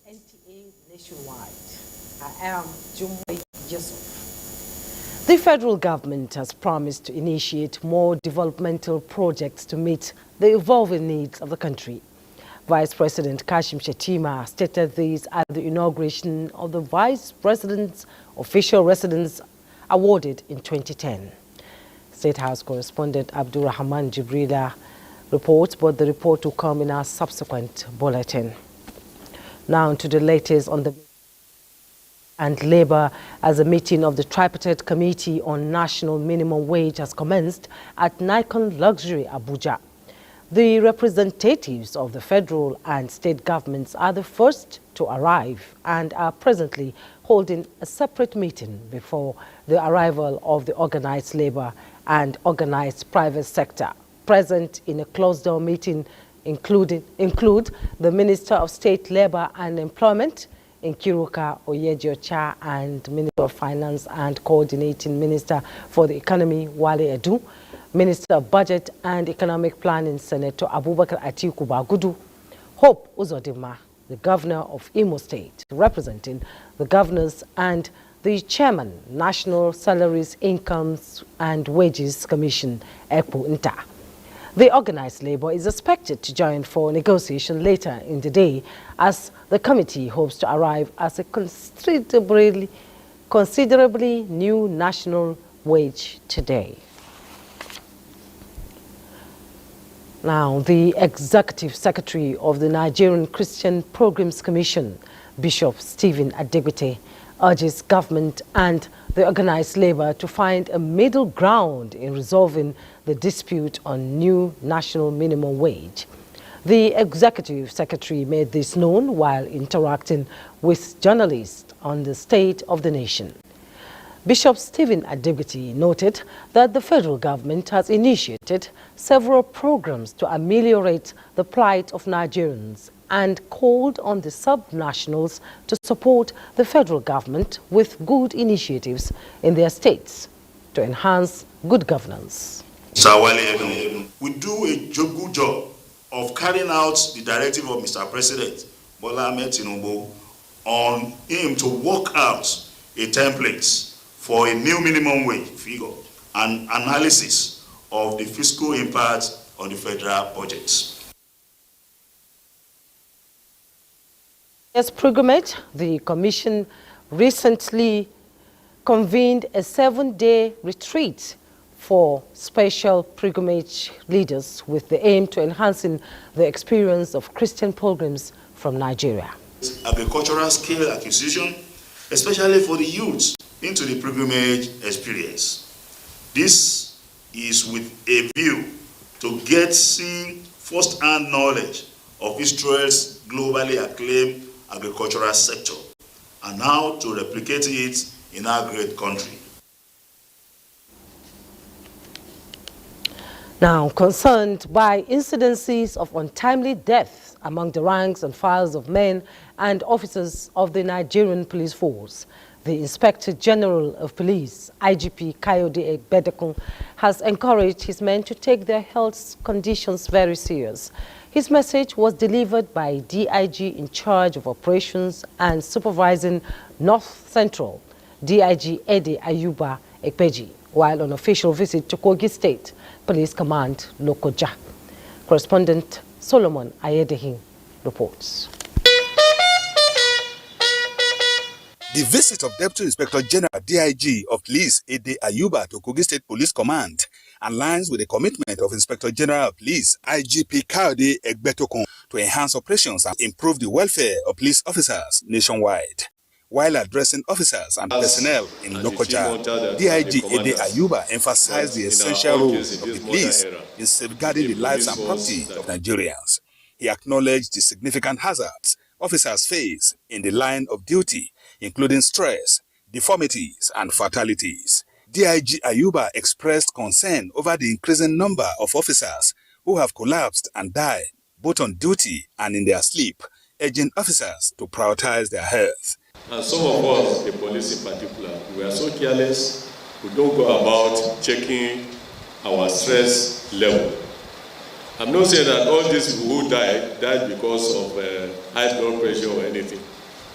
NTA nationwide. I am Jumwe Yusuf. The federal government has promised to initiate more developmental projects to meet the evolving needs of the country. Vice President Kashim Shettima stated this at the inauguration of the Vice President's official residence awarded in 2010. State House correspondent Abdulrahman Jibrila reports, but the report will come in our subsequent bulletin. Now to the latest on the and Labour, as a meeting of the Tripartite Committee on National Minimum Wage has commenced at Nikon Luxury, Abuja. The representatives of the federal and state governments are the first to arrive and are presently holding a separate meeting before the arrival of the organized labour and organized private sector. Present in a closed-door meeting include the Minister of State Labour and Employment, Nkiruka Oyejiocha, and Minister of Finance and Coordinating Minister for the Economy, Wale Edu, Minister of Budget and Economic Planning, Senator Abubakar Atiku Bagudu, Hope Uzodinma, the Governor of Imo State, representing the Governors, and the Chairman, National Salaries, Incomes and Wages Commission, Ekpo Nta. The organized labour is expected to join for negotiation later in the day, as the committee hopes to arrive at a considerably new national wage today. Now, the Executive Secretary of the Nigerian Christian Programs Commission, Bishop Stephen Adegbite, urges government and the organized labour to find a middle ground in resolving the dispute on new national minimum wage. The Executive Secretary made this known while interacting with journalists on the state of the nation. Bishop Stephen Adegbite noted that the federal government has initiated several programs to ameliorate the plight of Nigerians and called on the sub-nationals to support the federal government with good initiatives in their states to enhance good governance. We do a good job of carrying out the directive of Mr. President Bola Ahmed Tinubu on him to work out a template for a new minimum wage figure and analysis of the fiscal impact on the federal budget. As pilgrimage, the Commission recently convened a 7-day retreat for special pilgrimage leaders with the aim to enhancing the experience of Christian pilgrims from Nigeria. Agricultural skill acquisition, especially for the youth, into the pilgrimage experience. This is with a view to getting first-hand knowledge of Israel's globally acclaimed agricultural sector and how to replicate it in our great country. Now, concerned by incidences of untimely deaths among the ranks and files of men and officers of the Nigerian police force, the Inspector General of Police, IGP Kayode Egbedekun, has encouraged his men to take their health conditions very serious. His message was delivered by DIG in charge of operations and supervising North Central, DIG Ede Ayuba Ekpeji, while on official visit to Kogi State Police Command, Lokoja. Correspondent Solomon Ayedehin reports. The visit of Deputy Inspector General DIG of Police Ede Ayuba to Kogi State Police Command aligns with the commitment of Inspector General of Police IGP Kayode Egbedekun to enhance operations and improve the welfare of police officers nationwide. While addressing officers and personnel in Lokoja, DIG Ede Ayuba emphasized the essential roles of the police in safeguarding the lives and property of Nigerians. He acknowledged the significant hazards officers face in the line of duty, including stress, deformities, and fatalities. DIG Ayuba expressed concern over the increasing number of officers who have collapsed and died, both on duty and in their sleep, urging officers to prioritize their health. And some of us, the police in particular, we are so careless, we don't go about checking our stress level. I'm not saying that all these people who died because of high blood pressure or anything,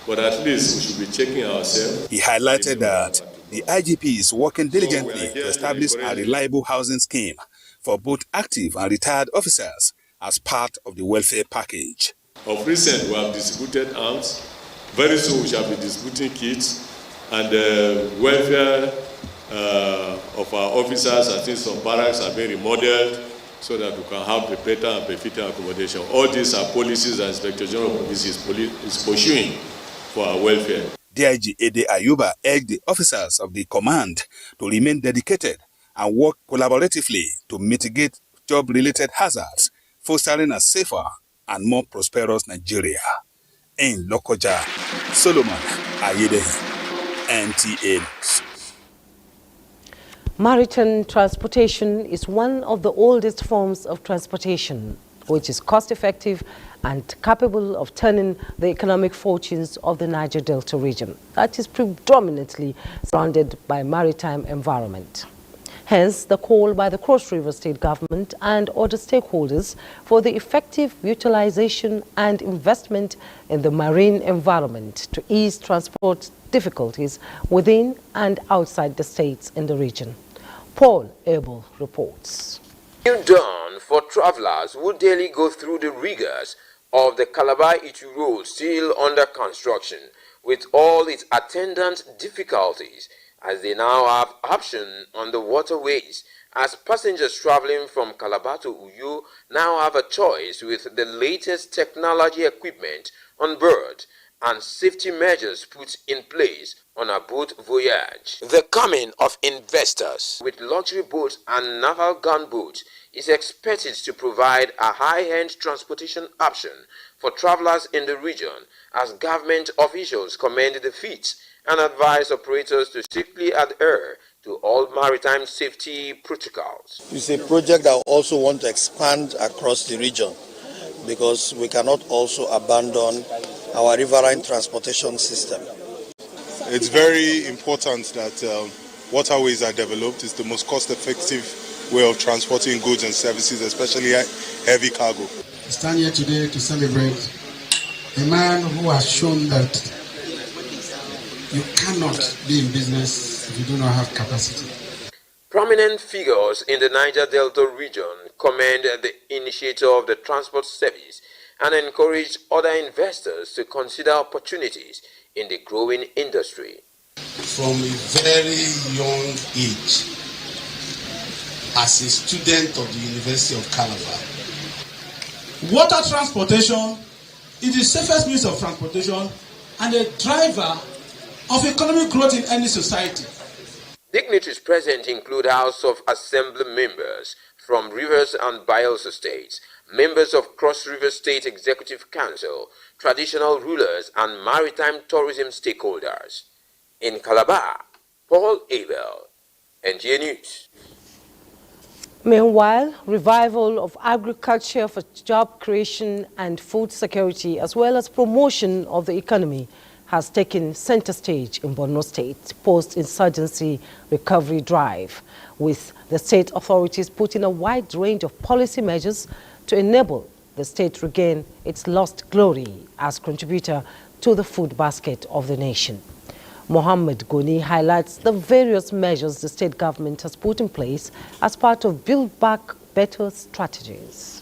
but at least we should be checking ourselves. He highlighted that the IGP is working diligently to establish a reliable housing scheme for both active and retired officers as part of the welfare package. Of recent, we have distributed arms. Very soon we shall be distributing kits, and welfare of our officers, I think some barracks are being remodeled so that we can have the better and befitting accommodation. All these are policies that Inspector General of Police is pursuing for our welfare. DIG Ede Ayuba urged the officers of the command to remain dedicated and work collaboratively to mitigate job-related hazards, fostering a safer and more prosperous Nigeria. In Lokoja, Solomon Ayedehi, NTA News. Maritime transportation is one of the oldest forms of transportation, which is cost-effective and capable of turning the economic fortunes of the Niger Delta region that is predominantly surrounded by maritime environment. Hence, the call by the Cross River State government and other stakeholders for the effective utilization and investment in the marine environment to ease transport difficulties within and outside the states in the region. Paul Abel reports. New dawn for travelers who daily go through the rigors of the Calabar-Itu road still under construction with all its attendant difficulties, as they now have option on the waterways, as passengers traveling from Calabar to Uyo now have a choice with the latest technology equipment on board and safety measures put in place on a boat voyage. The coming of investors with luxury boats and naval gunboats is expected to provide a high-end transportation option for travelers in the region, as government officials commend the feat and advise operators to strictly adhere to all maritime safety protocols. It's a project that I also want to expand across the region, because we cannot also abandon our riverine transportation system. It's very important that waterways are developed. It's the most cost-effective way of transporting goods and services, especially heavy cargo. I stand here today to celebrate a man who has shown that you cannot be in business if you do not have capacity. Prominent figures in the Niger Delta region commend the initiator of the transport service and encourage other investors to consider opportunities in the growing industry. From a very young age, as a student of the University of Calabar, water transportation is the safest means of transportation and a driver of economic growth in any society. Dignitaries present include House of Assembly members from Rivers and Bayelsa states, members of Cross River State Executive Council, traditional rulers, and maritime tourism stakeholders. In Calabar, Paul Abel, NTA News. Meanwhile, revival of agriculture for job creation and food security, as well as promotion of the economy, has taken center stage in Borno State post-insurgency recovery drive, with the state authorities putting a wide range of policy measures to enable the state regain its lost glory as contributor to the food basket of the nation. Mohammed Goni highlights the various measures the state government has put in place as part of Build Back Better strategies.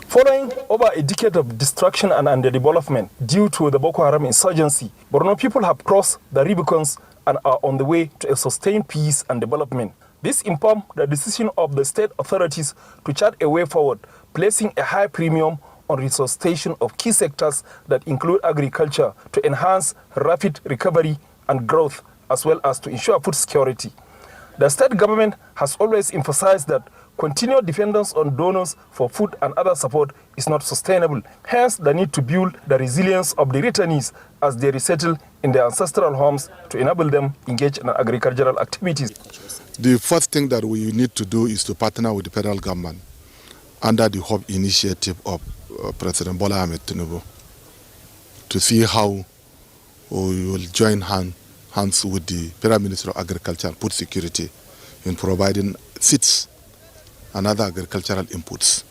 Following over a decade of destruction and underdevelopment due to the Boko Haram insurgency, Borno people have crossed the Rubicons and are on the way to a sustained peace and development. This informed the decision of the state authorities to chart a way forward, placing a high premium on resuscitation of key sectors that include agriculture to enhance rapid recovery and growth, as well as to ensure food security. The state government has always emphasized that continued dependence on donors for food and other support is not sustainable. Hence, the need to build the resilience of the returnees as they resettle in their ancestral homes to enable them engage in agricultural activities. The first thing that we need to do is to partner with the federal government under the HOPE initiative of President Bola Ahmed Tinubu to see how we will join hands with the Federal Ministry of Agriculture and Food Security in providing seeds and other agricultural inputs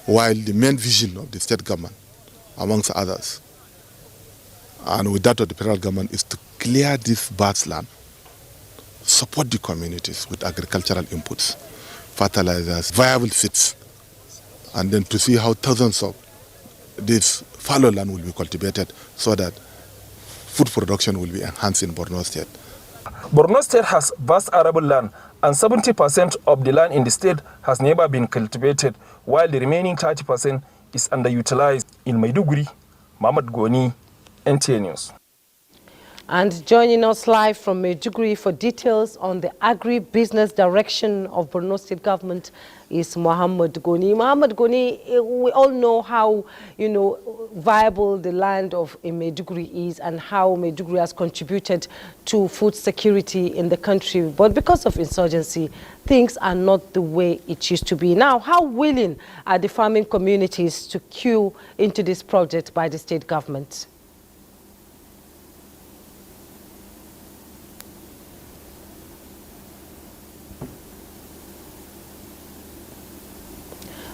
while the main vision of the state government, amongst others, and with that of the federal government, is to clear this vast land, support the communities with agricultural inputs, fertilizers, viable seeds, and then to see how thousands of this fallow land will be cultivated so that food production will be enhanced in Borno State. Borno State has vast arable land, and 70% of the land in the state has never been cultivated, while the remaining 30% is underutilized. In Maiduguri, Mohammed Goni, NTA News. And joining us live from Maiduguri for details on the agri-business direction of Borno State government is Mohammed Goni. Mohammed Goni, we all know how, viable the land of Maiduguri is and how Maiduguri has contributed to food security in the country. But because of insurgency, things are not the way it used to be. Now, how willing are the farming communities to queue into this project by the state government?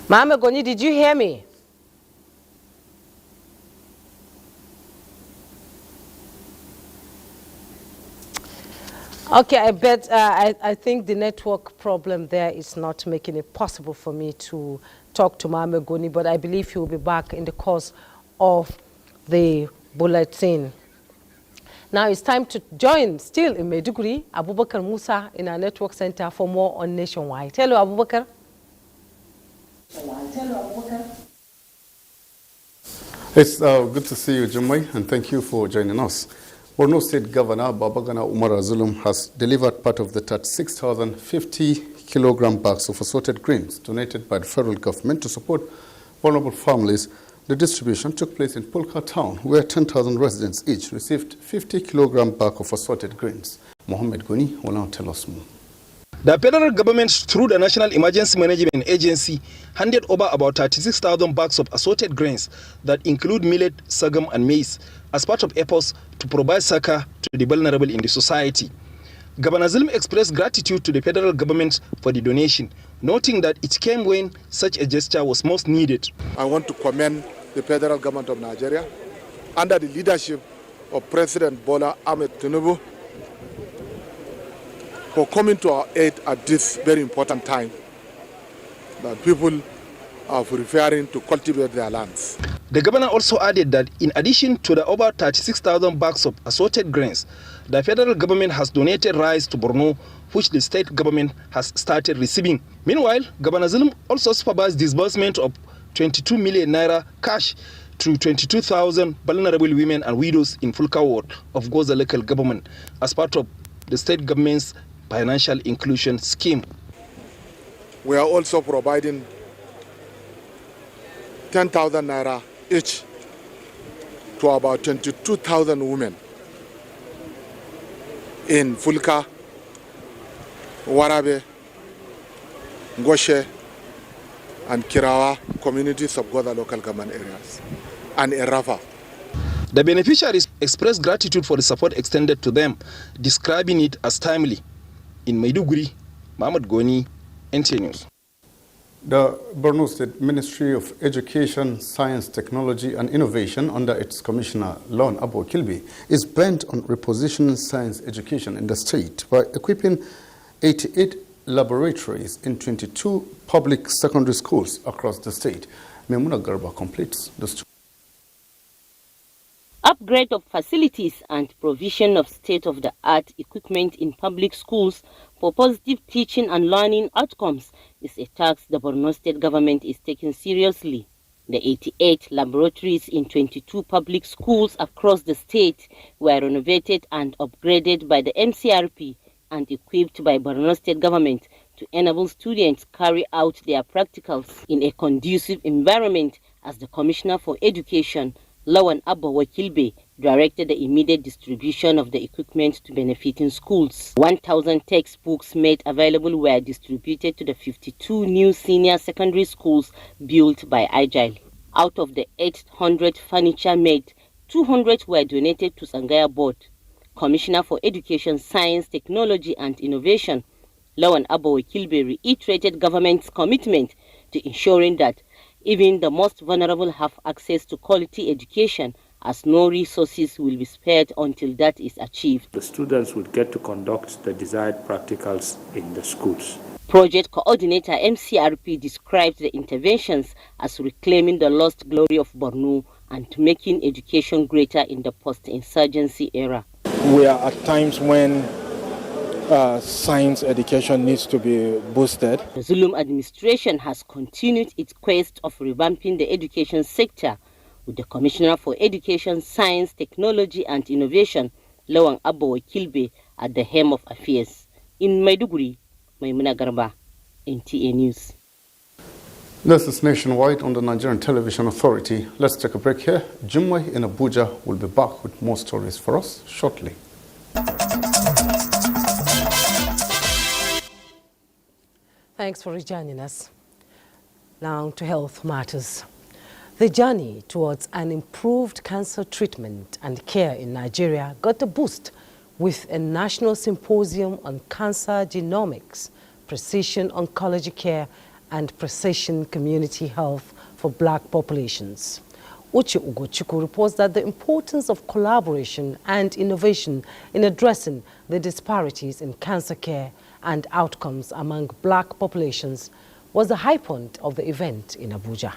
Mohammed Goni, did you hear me? Okay, I think the network problem there is not making it possible for me to talk to Mohammed Goni, but I believe he will be back in the course of the bulletin. Now it's time to join, still in Maiduguri, Abubakar Musa in our network center for more on Nationwide. Hello, Abubakar. It's good to see you, Jumai, and thank you for joining us. Borno State Governor Babagana Umar Azulum has delivered part of the 36,050 kilogram bags of assorted grains donated by the federal government to support vulnerable families. The distribution took place in Pulka town, where 10,000 residents each received 50 kilogram bag of assorted grains. Mohammed Goni will now tell us more. The federal government, through the National Emergency Management Agency, handed over about 36,000 bags of assorted grains that include millet, sorghum, and maize as part of efforts to provide succor to the vulnerable in the society. Governor Zulum expressed gratitude to the federal government for the donation, noting that it came when such a gesture was most needed. I want to commend the federal government of Nigeria under the leadership of President Bola Ahmed Tinubu for coming to our aid at this very important time that people are preparing to cultivate their lands. The governor also added that in addition to the over 36,000 bags of assorted grains, the federal government has donated rice to Borno, which the state government has started receiving. Meanwhile, Governor Zulum also supervised disbursement of 22 million naira cash to 22,000 vulnerable women and widows in Fulka ward of Goza local government as part of the state government's financial inclusion scheme. We are also providing 10,000 naira each to about 22,000 women in Fulka, Warabe, Ngoshe, and Kirawa communities of Goza local government areas, and Erafa. The beneficiaries expressed gratitude for the support extended to them, describing it as timely. In Maiduguri, Mohammed Goni, NTA News. The Borno State Ministry of Education, Science, Technology and Innovation, under its Commissioner Lon Abo Kilby, is bent on repositioning science education in the state by equipping 88 laboratories in 22 public secondary schools across the state. Memuna Garba completes the story. Upgrade of facilities and provision of state-of-the-art equipment in public schools for positive teaching and learning outcomes is a task the Borno State government is taking seriously. The 88 laboratories in 22 public schools across the state were renovated and upgraded by the MCRP and equipped by Borno State government to enable students carry out their practicals in a conducive environment, as the Commissioner for Education, Lawan Abba Wakilbe, directed the immediate distribution of the equipment to benefiting schools. 1,000 textbooks made available were distributed to the 52 new senior secondary schools built by Agile. Out of the 800 furniture made, 200 were donated to Sangaya Board. Commissioner for Education, Science, Technology and Innovation, Lawan Abba Wakilbe, reiterated government's commitment to ensuring that Even the most vulnerable have access to quality education, as no resources will be spared until that is achieved. The students would get to conduct the desired practicals in the schools. Project coordinator MCRP described the interventions as reclaiming the lost glory of Borno and making education greater in the post-insurgency era. We are at times when science education needs to be boosted. The Zulum administration has continued its quest of revamping the education sector, with the Commissioner for Education, Science, Technology and Innovation, Lawan Abo Kilbe, at the helm of affairs. In Maiduguri, Maimuna Garba, NTA News. This is Nationwide on the Nigerian Television Authority. Let's take a break here. Jumway in Abuja will be back with more stories for us shortly. Thanks for joining us. Now to health matters. The journey towards an improved cancer treatment and care in Nigeria got a boost with a national symposium on cancer genomics, precision oncology care, and precision community health for black populations. Uche Ugochukwu reports that the importance of collaboration and innovation in addressing the disparities in cancer care and outcomes among black populations was the high point of the event in Abuja.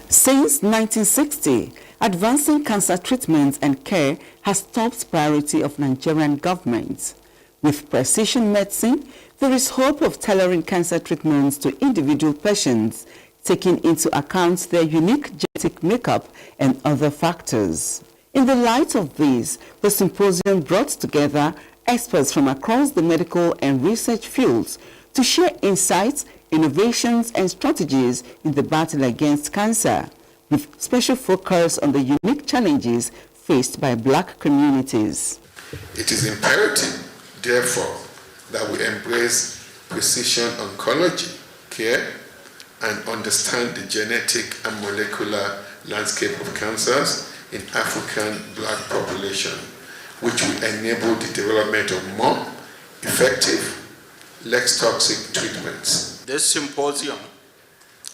Since 1960, advancing cancer treatment and care has top priority of Nigerian governments. With precision medicine, there is hope of tailoring cancer treatments to individual patients, taking into account their unique genetic makeup and other factors. In the light of this, the symposium brought together experts from across the medical and research fields to share insights, innovations, and strategies in the battle against cancer, with special focus on the unique challenges faced by black communities. It is imperative, therefore, that we embrace precision oncology care and understand the genetic and molecular landscape of cancers in African black population, which will enable the development of more effective, less toxic treatments. This symposium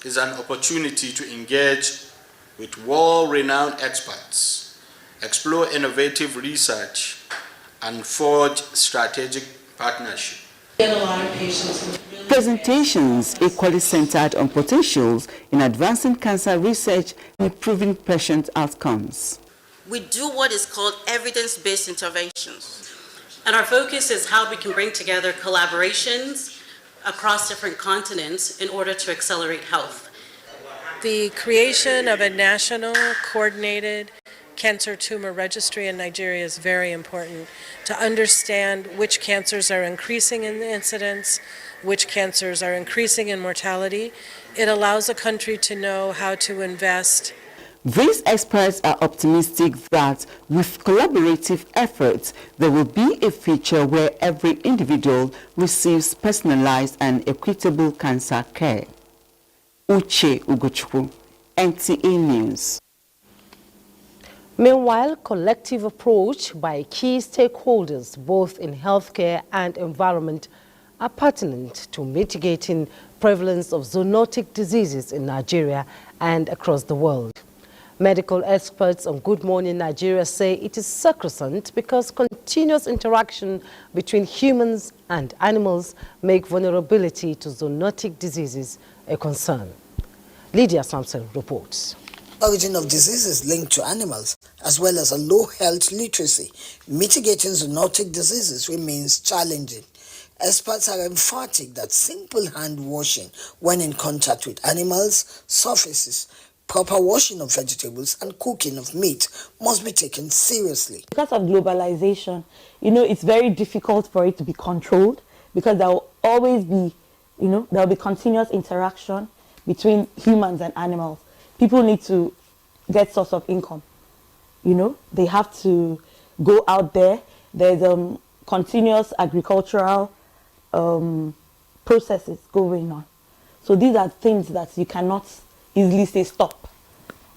is an opportunity to engage with world-renowned experts, explore innovative research, and forge strategic partnerships. Presentations equally centered on potentials in advancing cancer research and improving patient outcomes. We do what is called evidence-based interventions. And our focus is how we can bring together collaborations across different continents in order to accelerate health. The creation of a national coordinated cancer tumor registry in Nigeria is very important to understand which cancers are increasing in the incidence, which cancers are increasing in mortality. It allows a country to know how to invest. These experts are optimistic that with collaborative efforts, there will be a future where every individual receives personalized and equitable cancer care. Uche Ugochukwu, NTA News. Meanwhile, collective approach by key stakeholders, both in healthcare and environment, are pertinent to mitigating prevalence of zoonotic diseases in Nigeria and across the world. Medical experts on Good Morning Nigeria say it is sacrosanct because continuous interaction between humans and animals make vulnerability to zoonotic diseases a concern. Lydia Sampson reports. Origin of diseases linked to animals, as well as a low health literacy, mitigating zoonotic diseases remains challenging. Experts are emphatic that simple hand washing when in contact with animals, surfaces, proper washing of vegetables and cooking of meat must be taken seriously. Because of globalization, it's very difficult for it to be controlled because there will always be, there will be continuous interaction between humans and animals. People need to get source of income. They have to go out there. There's continuous agricultural processes going on. So these are things that you cannot easily say stop.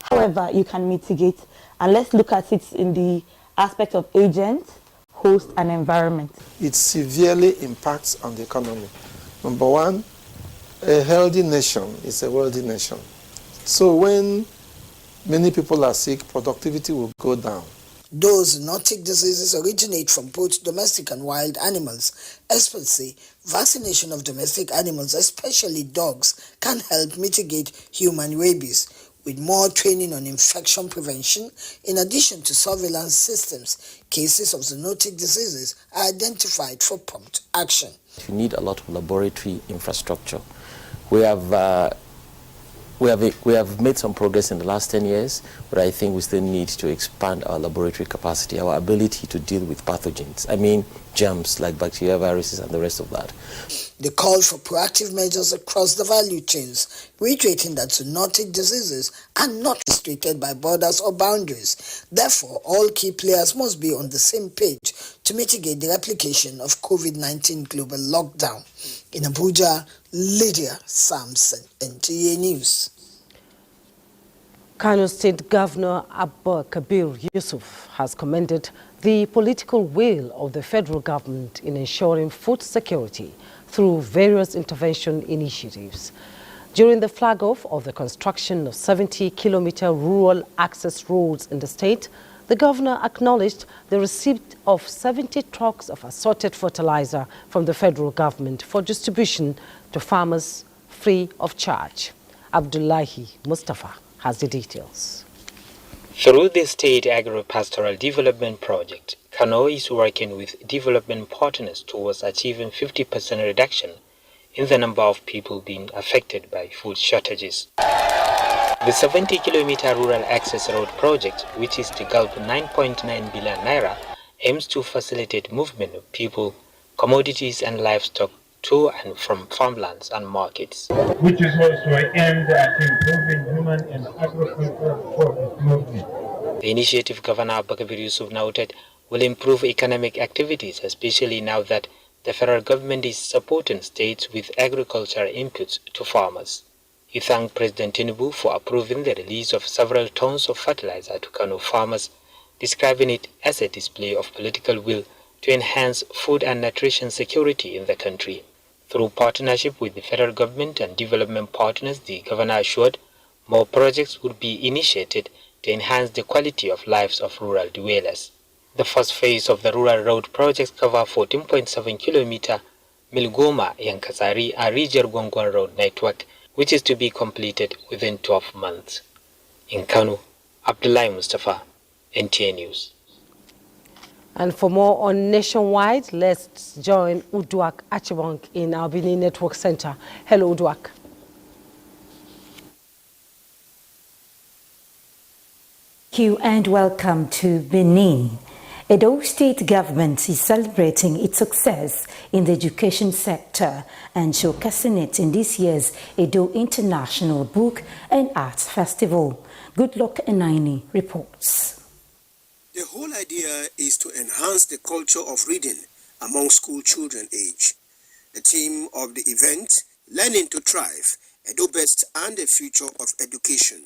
However, you can mitigate, and let's look at it in the aspect of agent, host, and environment. It severely impacts on the economy. Number one, A healthy nation is a wealthy nation. So when many people are sick, productivity will go down. Those zoonotic diseases originate from both domestic and wild animals. Experts say vaccination of domestic animals, especially dogs, can help mitigate human rabies. With more training on infection prevention, in addition to surveillance systems, cases of zoonotic diseases are identified for prompt action. We need a lot of laboratory infrastructure. We have made some progress in the last 10 years, but I think we still need to expand our laboratory capacity, our ability to deal with pathogens. I mean, germs like bacteria, viruses, and the rest of that. They call for proactive measures across the value chains, reiterating that zoonotic diseases are not restricted by borders or boundaries. Therefore, all key players must be on the same page to mitigate the replication of COVID-19 global lockdown. In Abuja, Lydia Sampson, NTA News. Kano State Governor Abba Kabir Yusuf has commended the political will of the federal government in ensuring food security through various intervention initiatives. During the flag-off of the construction of 70-kilometer rural access roads in the state, the governor acknowledged the receipt of 70 trucks of assorted fertilizer from the federal government for distribution to farmers free of charge. Abdullahi Mustafa has the details. Through the State Agro-Pastoral Development Project, Kano is working with development partners towards achieving 50% reduction in the number of people being affected by food shortages. The 70-kilometer rural access road project, which is to gulp 9.9 billion naira, aims to facilitate movement of people, commodities and livestock to and from farmlands and markets. Which is also aimed at improving human and agricultural produce movement. The initiative Governor Abba Kabir Yusuf noted will improve economic activities, especially now that the federal government is supporting states with agricultural inputs to farmers. He thanked President Tinubu for approving the release of several tons of fertilizer to Kano farmers, describing it as a display of political will to enhance food and nutrition security in the country. Through partnership with the federal government and development partners, the governor assured more projects would be initiated to enhance the quality of lives of rural dwellers. The first phase of the rural road projects cover 14.7 kilometer Milgoma, Yankasari and Rijer Gwangwan road network, which is to be completed within 12 months. In Kano, Abdullahi Mustafa, NTA News. And for more on Nationwide, let's join Uduak Achibong in our Benin Network Center. Hello, Uduak. Thank you and welcome to Benin. Edo State government is celebrating its success in the education sector and showcasing it in this year's Edo International Book and Arts Festival. Goodluck Enaini reports. The whole idea is to enhance the culture of reading among school children age. The theme of the event, Learning to Thrive, Edo Best and the Future of Education.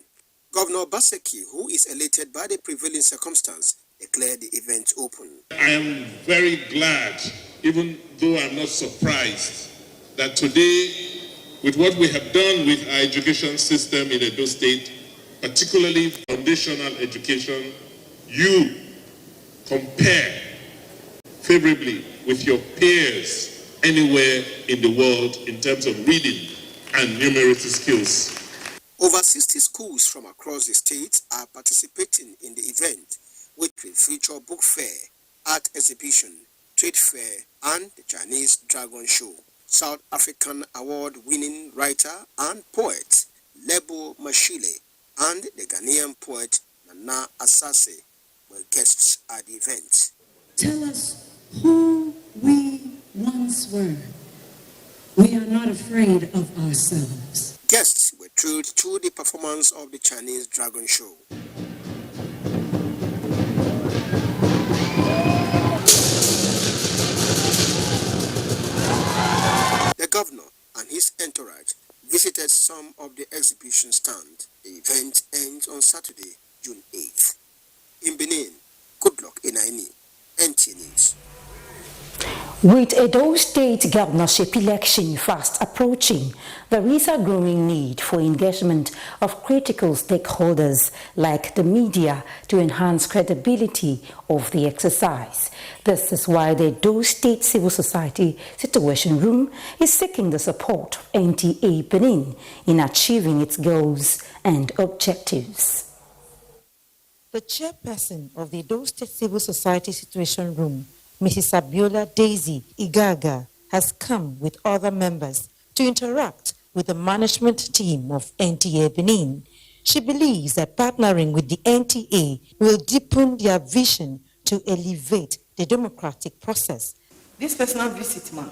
Governor Baseki, who is elated by the prevailing circumstance, declared the event open. I am very glad, even though I'm not surprised, that today, with what we have done with our education system in Edo State, particularly foundational education, you compare favorably with your peers anywhere in the world in terms of reading and numeracy skills. Over 60 schools from across the state are participating in the event, which will feature book fair, art exhibition, trade fair, and the Chinese Dragon Show. South African award-winning writer and poet Lebo Mashile and the Ghanaian poet Nana Asase were guests at the event. Tell us who we once were. We are not afraid of ourselves. Guests were thrilled to the performance of the Chinese Dragon Show. The governor and his entourage visited some of the exhibition stand. The event ends on Saturday, June 8th. In Benin, Goodluck Enaini, NTA News. With Edo State governorship election fast approaching, there is a growing need for engagement of critical stakeholders like the media to enhance credibility of the exercise. This is why the Edo State Civil Society Situation Room is seeking the support of NTA Benin in achieving its goals and objectives. The chairperson of the Edo State Civil Society Situation Room, Mrs. Abiola Daisy Igaga, has come with other members to interact with the management team of NTA Benin. She believes that partnering with the NTA will deepen their vision to elevate the democratic process. This personal visit, ma'am,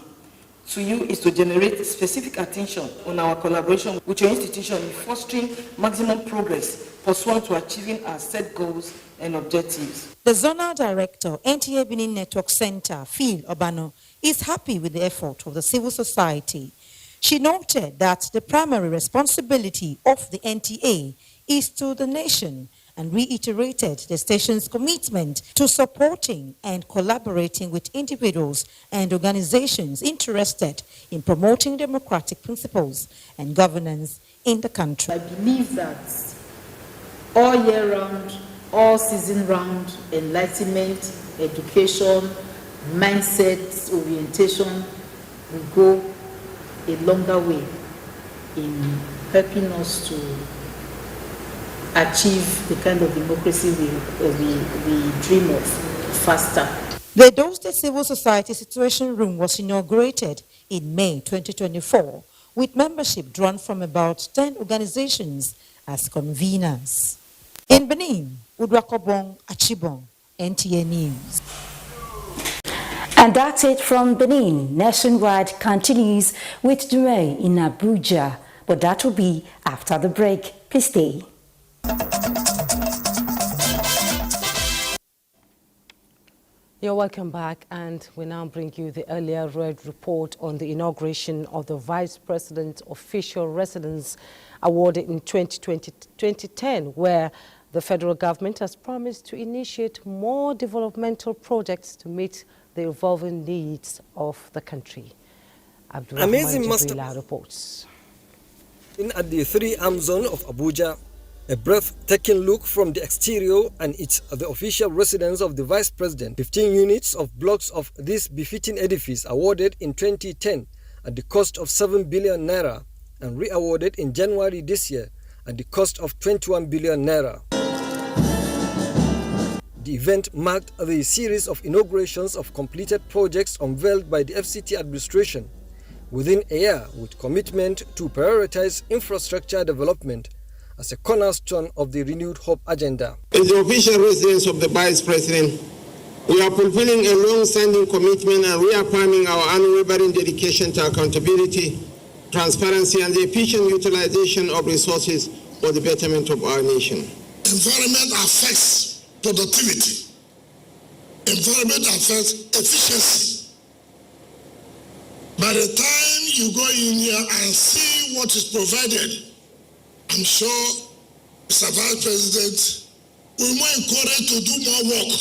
to you is to generate specific attention on our collaboration with your institution in fostering maximum progress pursuant to achieving our set goals and objectives. The Zonal Director, NTA Benin Network Center, Phil Obano, is happy with the effort of the civil society. She noted that the primary responsibility of the NTA is to the nation and reiterated the station's commitment to supporting and collaborating with individuals and organizations interested in promoting democratic principles and governance in the country. I believe that all year round, all season round, enlightenment, education, mindset, orientation will go a longer way in helping us to achieve the kind of democracy we dream of faster. The Edo State Civil Society Situation Room was inaugurated in May 2024 with membership drawn from about 10 organizations as conveners. In Benin, Udwakobong Achibong, NTA News. And that's it from Benin. Nationwide continues with Dume in Abuja, but that will be after the break. Please stay. You're welcome back, and we now bring you the earlier read report on the inauguration of the Vice President's official residence awarded in 2010, where the federal government has promised to initiate more developmental projects to meet the evolving needs of the country. Amazing master reports. At the 3-arm zone of Abuja, a breathtaking look from the exterior, and it's the official residence of the Vice President. 15 units of blocks of this befitting edifice awarded in 2010 at the cost of 7 billion naira and re-awarded in January this year at the cost of 21 billion naira. The event marked the series of inaugurations of completed projects unveiled by the FCT administration within a year, with commitment to prioritize infrastructure development as a cornerstone of the renewed hope agenda. As the official residence of the Vice President, we are fulfilling a long-standing commitment and reaffirming our unwavering dedication to accountability, transparency, and the efficient utilization of resources for the betterment of our nation. Environment affects productivity. Environment affects efficiency. By the time you go in here and see what is provided, I'm sure Mr. Vice President will be more encouraged to do more work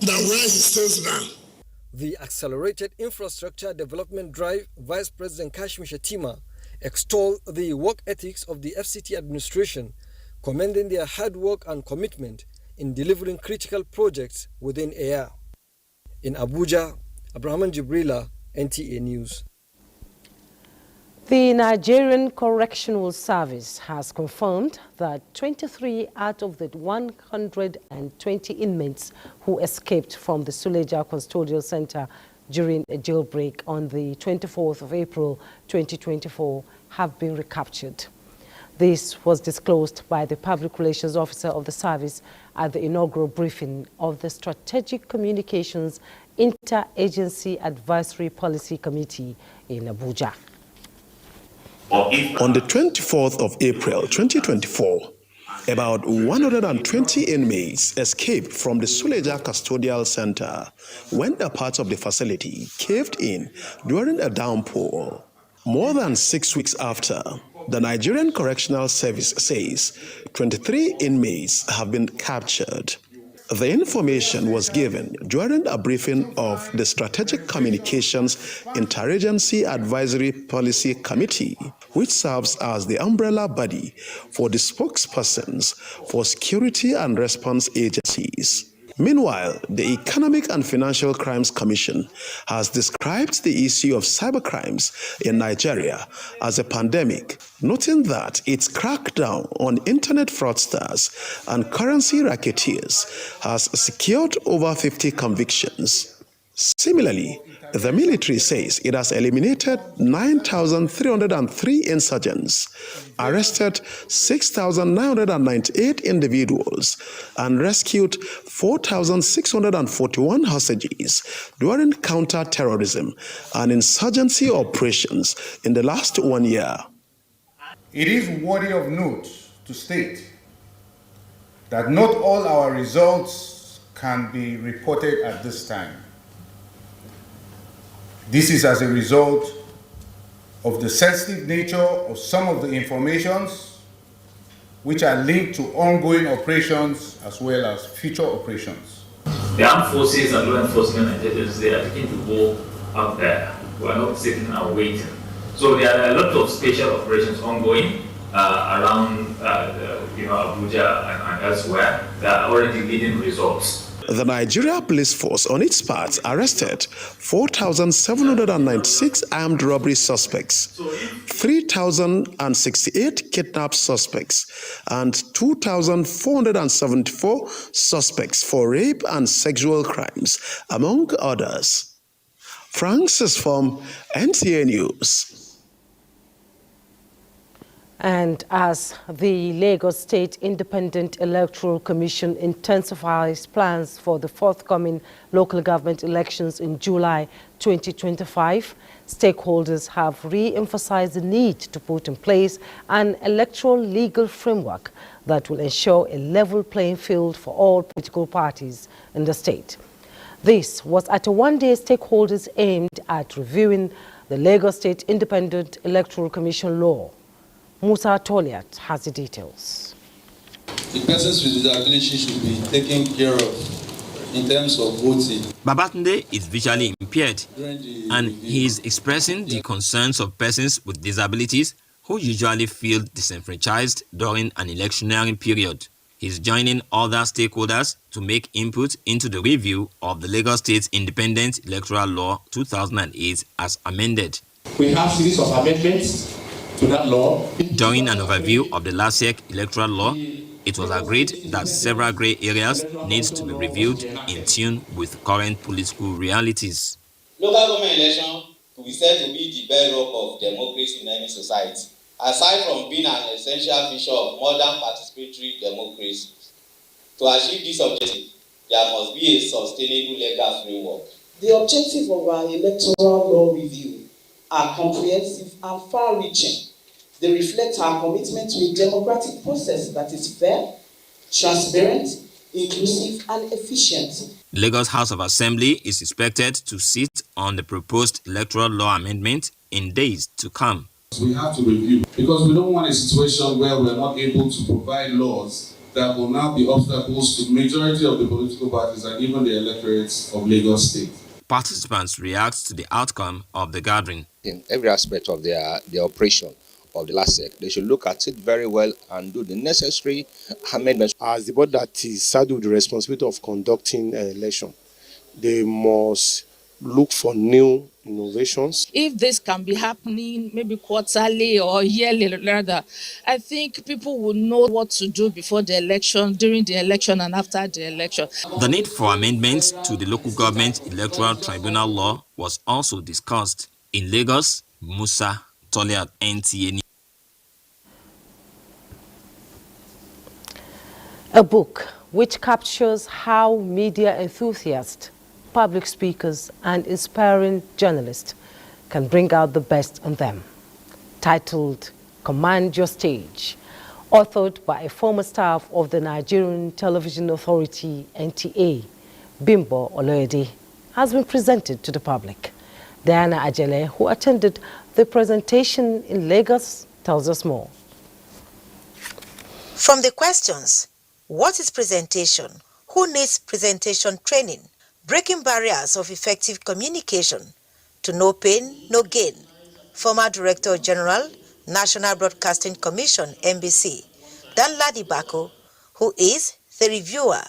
than where he stays now. The accelerated infrastructure development drive, Vice President Kashmir Shettima extolled the work ethics of the FCT administration, commending their hard work and commitment in delivering critical projects within a year. In Abuja, Abraham Jibrila, NTA News. The Nigerian Correctional Service has confirmed that 23 out of the 120 inmates who escaped from the Suleja Custodial Center during a jailbreak on the 24th of April 2024 have been recaptured. This was disclosed by the Public Relations Officer of the service at the inaugural briefing of the Strategic Communications Interagency Advisory Policy Committee in Abuja. On the 24th of April 2024, about 120 inmates escaped from the Suleja Custodial Center when a part of the facility caved in during a downpour. More than 6 weeks after, the Nigerian Correctional Service says 23 inmates have been captured. The information was given during a briefing of the Strategic Communications Interagency Advisory Policy Committee, which serves as the umbrella body for the spokespersons for security and response agencies. Meanwhile, the Economic and Financial Crimes Commission has described the issue of cybercrimes in Nigeria as a pandemic, noting that its crackdown on internet fraudsters and currency racketeers has secured over 50 convictions. Similarly, the military says it has eliminated 9,303 insurgents, arrested 6,998 individuals, and rescued 4,641 hostages during counter-terrorism and insurgency operations in the last 1 year. It is worthy of note to state that not all our results can be reported at this time. This is as a result of the sensitive nature of some of the informations which are linked to ongoing operations as well as future operations. The armed forces and law enforcement agencies, they are taking to go out there. We are not sitting and waiting. So there are a lot of special operations ongoing around Abuja and elsewhere that are already leading results. The Nigeria Police Force, on its part, arrested 4,796 armed robbery suspects, 3,068 kidnapped suspects, and 2,474 suspects for rape and sexual crimes, among others. Francis from NTA News. And as the Lagos State Independent Electoral Commission intensifies plans for the forthcoming local government elections in July 2025, stakeholders have re-emphasized the need to put in place an electoral legal framework that will ensure a level playing field for all political parties in the state. This was at a one-day stakeholders aimed at reviewing the Lagos State Independent Electoral Commission law. Musa Toliat has the details. The persons with disability should be taken care of in terms of voting. Babatunde is visually impaired, and he is expressing the concerns of persons with disabilities who usually feel disenfranchised during an electioneering period. He is joining other stakeholders to make input into the review of the Lagos State Independent Electoral Law 2008 as amended. We have a series of amendments to that law. During an overview of the LASEC electoral law, it was agreed that several grey areas need to be reviewed in tune with current political realities. Local government election will be said to be the bedrock of democracy in any society. Aside from being an essential feature of modern participatory democracy, to achieve this objective, there must be a sustainable legal framework. The objective of our electoral law review are comprehensive and far-reaching. They reflect our commitment to a democratic process that is fair, transparent, inclusive, and efficient. The Lagos House of Assembly is expected to sit on the proposed electoral law amendment in days to come. We have to review because we don't want a situation where we're not able to provide laws that will now be obstacles to the majority of the political parties and even the electorates of Lagos State. Participants react to the outcome of the gathering. In every aspect of their operation of the LASEC, they should look at it very well and do the necessary amendments. As the body that is saddled with the responsibility of conducting an election, they must look for new innovations. If this can be happening maybe quarterly or yearly rather, I think people will know what to do before the election, during the election and after the election. The need for amendments to the Local Government Electoral Tribunal law was also discussed. In Lagos, Musa Toliat, NTA. A book which captures how media enthusiasts, public speakers and inspiring journalists can bring out the best in them. Titled Command Your Stage, authored by a former staff of the Nigerian Television Authority, NTA, Bimbo Oloyede, has been presented to the public. Diana Ajele, who attended the presentation in Lagos, tells us more. From the questions, what is presentation? Who who needs presentation training, breaking barriers of effective communication, to no pain, no gain. Former Director General, National Broadcasting Commission, NBC, Dan Ladibako, who is the reviewer,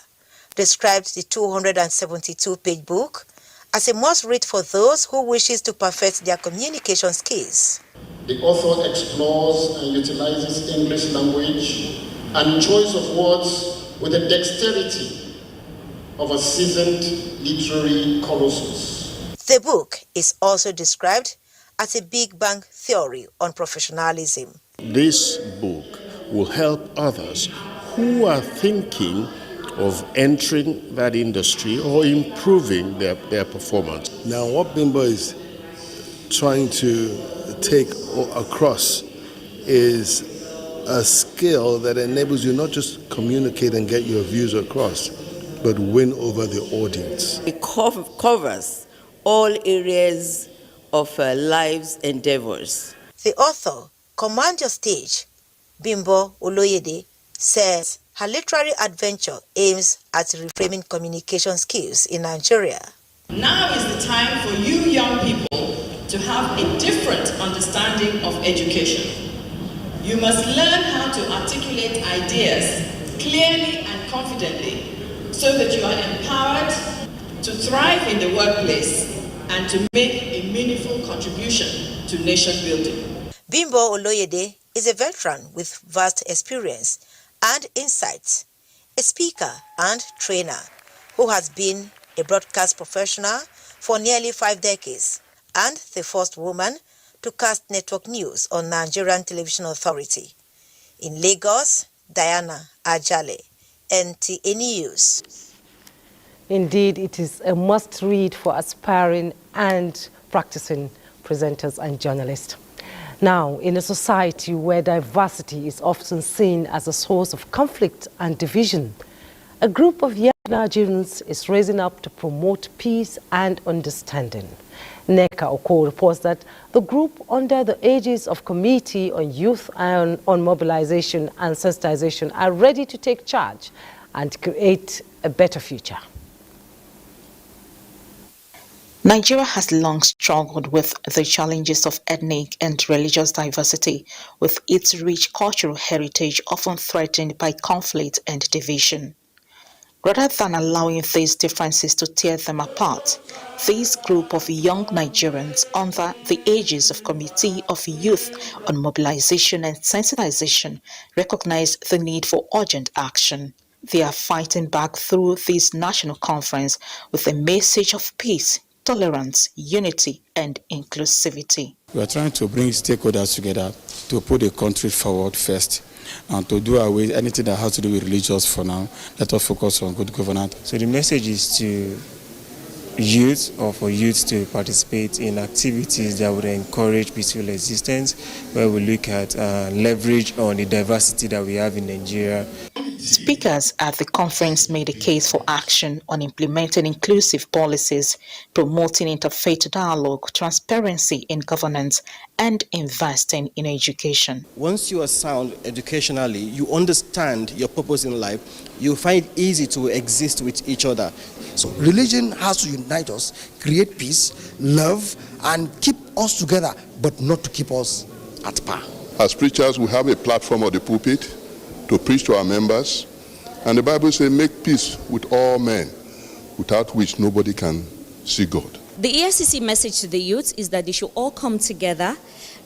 described the 272-page book as a must-read for those who wishes to perfect their communication skills. The author explores and utilizes English language and choice of words with the dexterity of a seasoned literary colossus. The book is also described as a Big Bang theory on professionalism. This book will help others who are thinking of entering that industry or improving their performance. Now, what Bimbo is trying to take across is a skill that enables you not just communicate and get your views across, but win over the audience. It covers all areas of life's endeavors. The author, Command Your Stage, Bimbo Oloyede, says her literary adventure aims at reframing communication skills in Nigeria. Now is the time for you young people to have a different understanding of education. You must learn how to articulate ideas clearly and confidently so that you are empowered to thrive in the workplace and to make a meaningful contribution to nation building. Bimbo Oloyede is a veteran with vast experience and insights, a speaker and trainer who has been a broadcast professional for nearly 5 decades and the first woman to cast network news on Nigerian Television Authority. In Lagos, Diana Ajale, NTA News. Indeed, it is a must-read for aspiring and practicing presenters and journalists. Now, in a society where diversity is often seen as a source of conflict and division, a group of young Nigerians is raising up to promote peace and understanding. Neka Oko reports that the group, under the aegis of Committee on Youth and on Mobilization and Sensitization, are ready to take charge and create a better future. Nigeria has long struggled with the challenges of ethnic and religious diversity, with its rich cultural heritage often threatened by conflict and division. Rather than allowing these differences to tear them apart, this group of young Nigerians, under the aegis of Committee of Youth on Mobilization and Sensitization, recognize the need for urgent action. They are fighting back through this national conference with a message of peace, tolerance, unity, and inclusivity. We are trying to bring stakeholders together to put the country forward first and to do away with anything that has to do with religious for now. Let us focus on good governance. So the message is to youth, or for youth to participate in activities that would encourage peaceful existence, where we look at leverage on the diversity that we have in Nigeria. Speakers at the conference made a case for action on implementing inclusive policies, promoting interfaith dialogue, transparency in governance, and investing in education. Once you are sound educationally, you understand your purpose in life, you find it easy to exist with each other. So religion has to unite us, create peace, love, and keep us together, but not to keep us at par. As preachers, we have a platform of the pulpit to preach to our members, and the Bible says, make peace with all men, without which nobody can see God. The EFCC message to the youth is that they should all come together,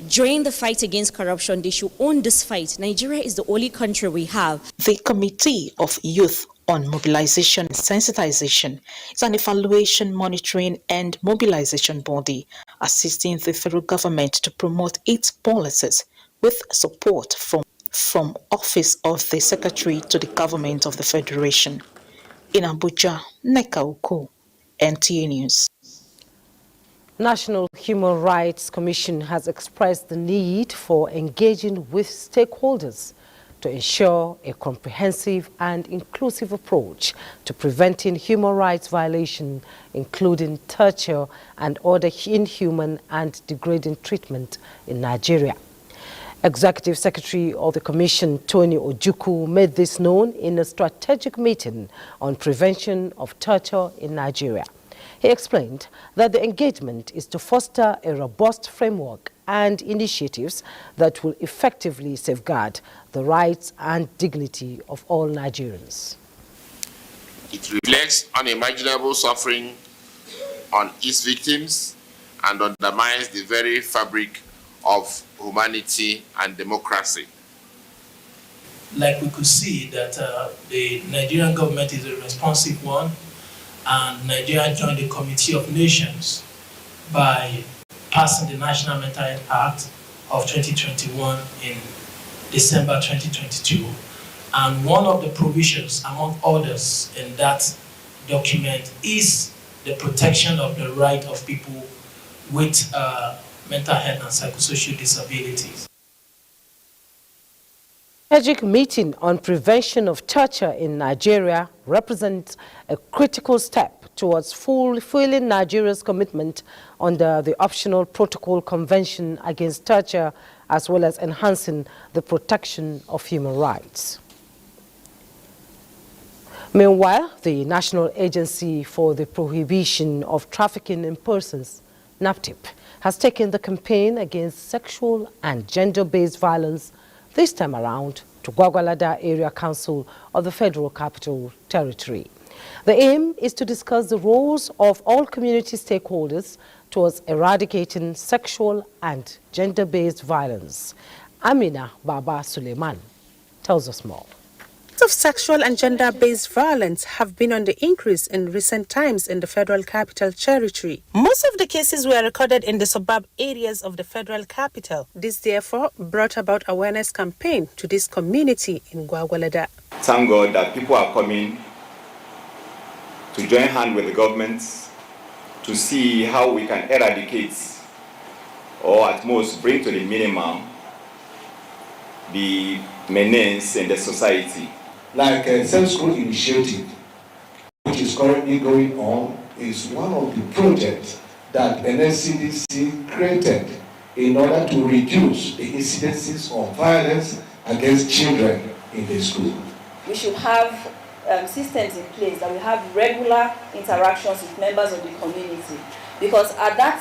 join the fight against corruption. They should own this fight. Nigeria is the only country we have. The Committee of Youth on Mobilization and Sensitization is an evaluation, monitoring, and mobilization body assisting the federal government to promote its policies with support from Office of the Secretary to the Government of the Federation. In Abuja, Neka Oko, NTA News. National Human Rights Commission has expressed the need for engaging with stakeholders to ensure a comprehensive and inclusive approach to preventing human rights violations, including torture and other inhuman and degrading treatment in Nigeria. Executive Secretary of the Commission, Tony Ojukwu, made this known in a strategic meeting on prevention of torture in Nigeria. He explained that the engagement is to foster a robust framework and initiatives that will effectively safeguard the rights and dignity of all Nigerians. It reflects unimaginable suffering on its victims and undermines the very fabric of humanity and democracy. Like we could see that the Nigerian government is a responsive one, and Nigeria joined the Committee of Nations by passing the National Mental Health Act of 2021 in December 2022. And one of the provisions, among others, in that document is the protection of the right of people with mental health and psychosocial disabilities. The strategic meeting on prevention of torture in Nigeria represents a critical step towards fulfilling Nigeria's commitment under the Optional Protocol Convention against Torture, as well as enhancing the protection of human rights. Meanwhile, the National Agency for the Prohibition of Trafficking in Persons, NAPTIP, has taken the campaign against sexual and gender-based violence this time around to Gwagwalada Area Council of the Federal Capital Territory. The aim is to discuss the roles of all community stakeholders towards eradicating sexual and gender-based violence. Amina Baba Suleiman tells us more. Of sexual and gender-based violence have been on the increase in recent times in the Federal Capital Territory. Most of the cases were recorded in the suburb areas of the Federal Capital. This therefore brought about awareness campaign to this community in Gwagwalada. Thank God that people are coming to join hands with the governments to see how we can eradicate or at most bring to the minimum the menace in the society. Like a self-school initiative, which is currently going on, is one of the projects that NSCDC created in order to reduce the incidences of violence against children in the school. We should have systems in place that we have regular interactions with members of the community, because at that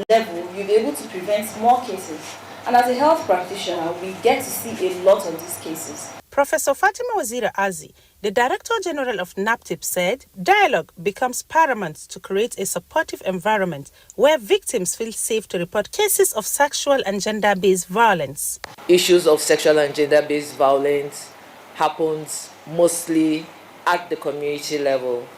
level, you'll be able to prevent more cases. And as a health practitioner, we get to see a lot of these cases. Professor Fatima Wazira Azi, the Director General of NAPTIP, said dialogue becomes paramount to create a supportive environment where victims feel safe to report cases of sexual and gender-based violence. Issues of sexual and gender-based violence happens mostly at the community level,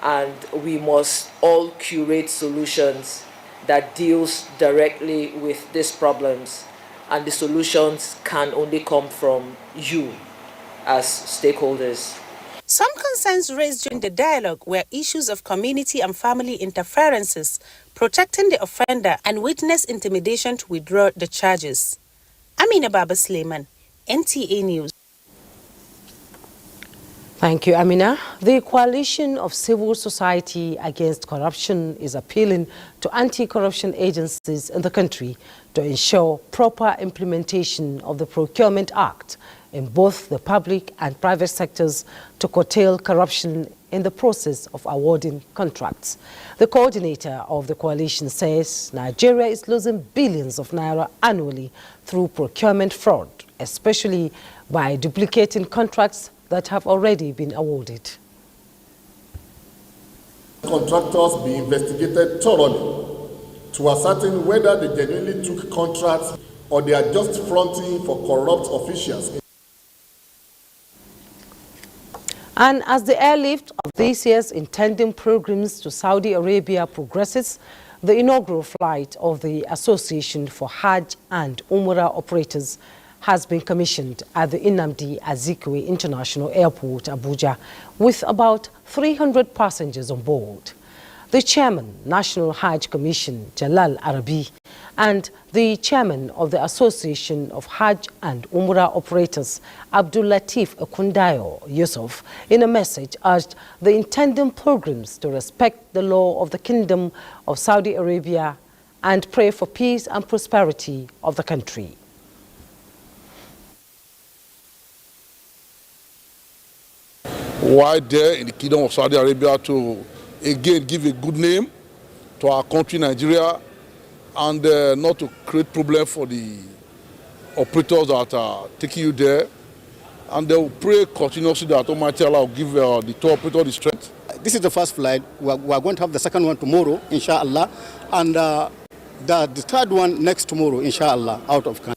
and we must all curate solutions that deals directly with these problems, and the solutions can only come from you as stakeholders. Some concerns raised during the dialogue were issues of community and family interferences, protecting the offender, and witness intimidation to withdraw the charges. Amina Baba Suleiman, NTA News. Thank you, Amina. The Coalition of Civil Society Against Corruption is appealing to anti-corruption agencies in the country to ensure proper implementation of the Procurement Act in both the public and private sectors to curtail corruption in the process of awarding contracts. The coordinator of the coalition says Nigeria is losing billions of naira annually through procurement fraud, especially by duplicating contracts that have already been awarded. Contractors be investigated thoroughly to ascertain whether they genuinely took contracts or they are just fronting for corrupt officials. And as the airlift of this year's intending pilgrims to Saudi Arabia progresses, the inaugural flight of the Association for Hajj and Umrah Operators has been commissioned at the Nnamdi Azikiwe International Airport, Abuja, with about 300 passengers on board. The chairman, National Hajj Commission, Jalal Arabi, and the chairman of the Association of Hajj and Umrah Operators, Abdul Latif Ekundayo Yusuf, in a message urged the intending pilgrims to respect the law of the Kingdom of Saudi Arabia and pray for peace and prosperity of the country. while there in the Kingdom of Saudi Arabia to again give a good name to our country, Nigeria, and not to create problem for the operators that are taking you there. And they will pray continuously that Almighty Allah will give the tour operator the strength. This is the first flight. We are going to have the second one tomorrow, inshallah, and the third one next tomorrow, inshallah, out of Kano.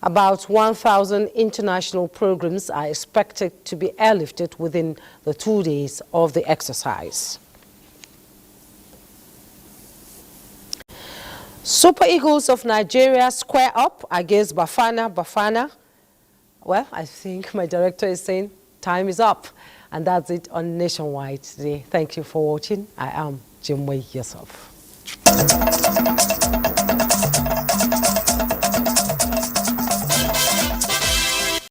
About 1,000 international programs are expected to be airlifted within the 2 days of the exercise. Super Eagles of Nigeria square up against Bafana. Well, I think my director is saying time is up. And that's it on Nationwide today. Thank you for watching. I am Jimway Yusuf.